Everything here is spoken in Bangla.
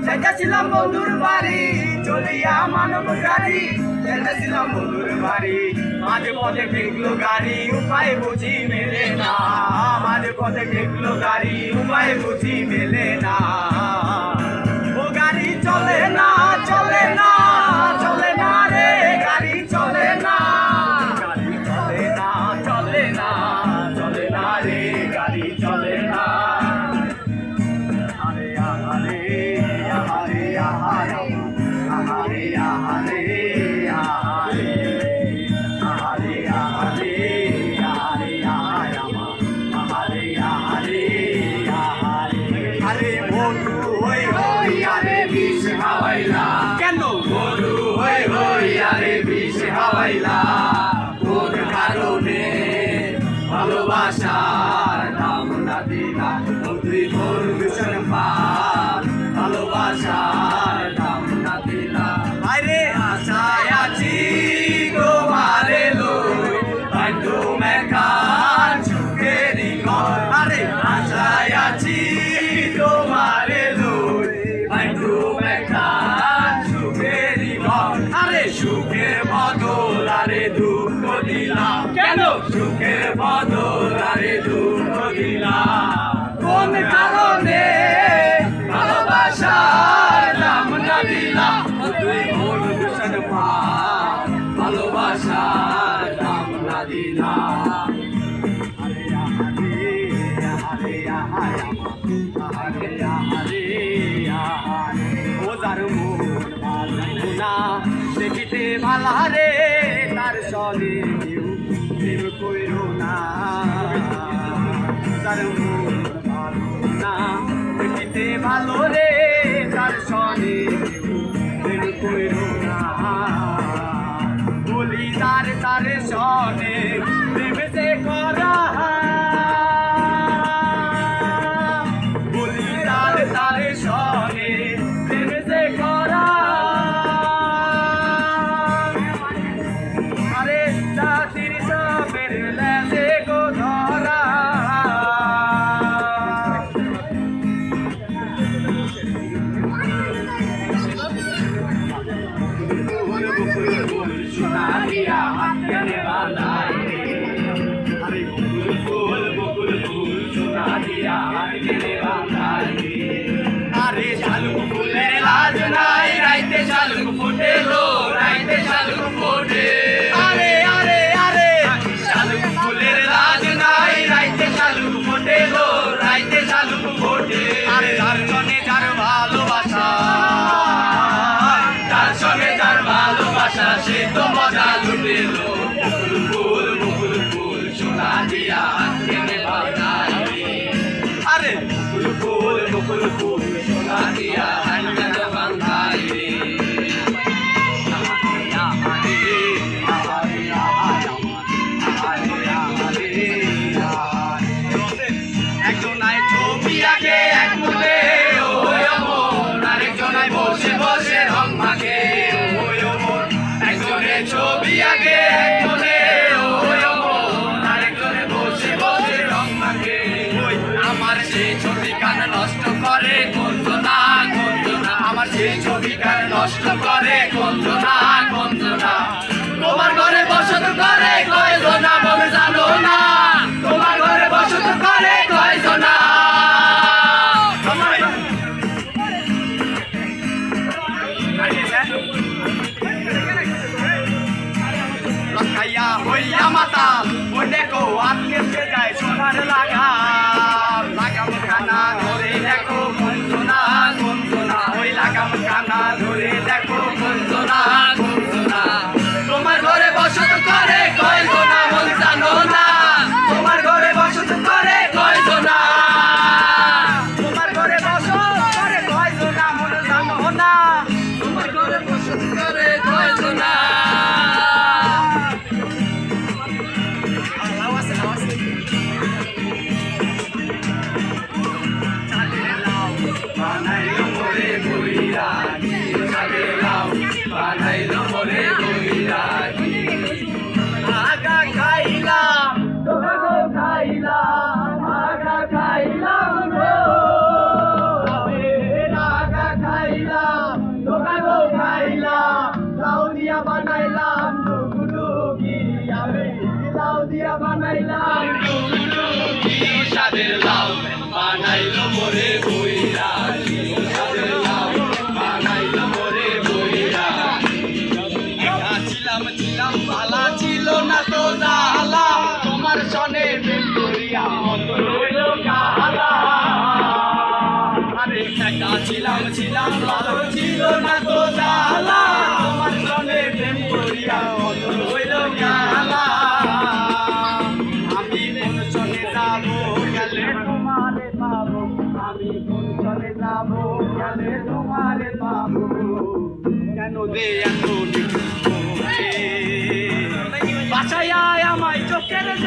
যাইতেছিলাম বন্ধুর বাড়ি চলিয়া মানব গাড়ি যাইতেছিলাম বন্ধুর বাড়ি মাঝে পথে ঠেকলো গাড়ি উপায় বুঝি মেলে না মাঝে পথে ঠেকলো গাড়ি উপায় বুঝি মেলে না ও গাড়ি চলে না চলে না চলে না রে গাড়ি চলে না গাড়ি চলে না চলে না চলে না রে গাড়ি চলে না আরে আরে আরে আরে আরে আরে কেন বন্ধু হই হই আরে বিষ হাওয়াইলা কোন কারণে ভালোবাসার নাম না দিলা তুই মোর ভীষণ পাল ভালোবাসার নাম না দিলা আরে আশায় আছি তোমারে লই বন্ধু মেকান সুখেরি ঘর আরে আশায় আছি তোমারে লই বন্ধু মেকান সুখেরি ঘর আরে সুখের বদল আরে দুঃখ দিলাম কেন সুখের বদল আরে দুঃখ দিলাম কোন কারণে ভালোবাসার নাম না দিলাম তুই মোর ভীষণ পাল ভালোবাসার নাম না দিলাম দেখিতে ভালা রে তার সনে কেউ প্রেম কইর না তার মন ভালো না দেখিতে ভালো রে তার সনে কেউ প্রেম কইর না বলি তার তার সনে প্রেম যে করা বলি তার তার সনে প্রেম যে করা জাতির সাপের লেজে গো ধরা সোনালিয়া কেনে বালাই আরে বকুল ফুল সোনালিয়া কেনে বালাই আরে শালুক ফুলের লাজ নাই রাইতে শালুক ফোটে লো রাইতে শালুক ফোটে সে তো মজা লুটেলো মুকুল ফুল সোনা দিয়া কেনে বাঁধাই আরে মুকুল ফুল সোনা দিয়া কেনে বাঁধাই একজনায় ছবি আঁকে এক মনে আরেকজনায় বসে বসে রং মাখে ছবি আগে এক মনে আরেকজনে বসে বসে রং মাখে আমার সেই ছবি কান নষ্ট করে গঞ্জনা গঞ্জনা আমার সেই ছবি কান নষ্ট করে গঞ্জনা গঞ্জনা তোমার ঘরে বসত করে কয়জনা বলে জানো না তোমার ঘরে বসত করে কয়জনা হইয়া মাতাল ওই দেখো আজকে যায় সোনার লাগাম খানা ধরে দেখো গঞ্জনা গঞ্জনা ওই লাগাম খানা ধরে দেখো গঞ্জনা গঞ্জনা তোমার ঘরে বসত করে কয়জনা বল জানো না তোমার ঘরে বসত করে কয়জনা তোমার ঘরে বসত করে কয়জনা বল জানো না তোমার ঘরে বসত করে কয়জনা খাইলাম ছিলাম ভালো ছিল না তো জ্বালা তোমার সঙ্গে প্রেম করিয়া অন্তর হইল জ্বালা আমি কোন চলে যাব গেলে তোমারে পাবো আমি কোন চলে যাব গেলে তোমারে পাবো কেন দে এত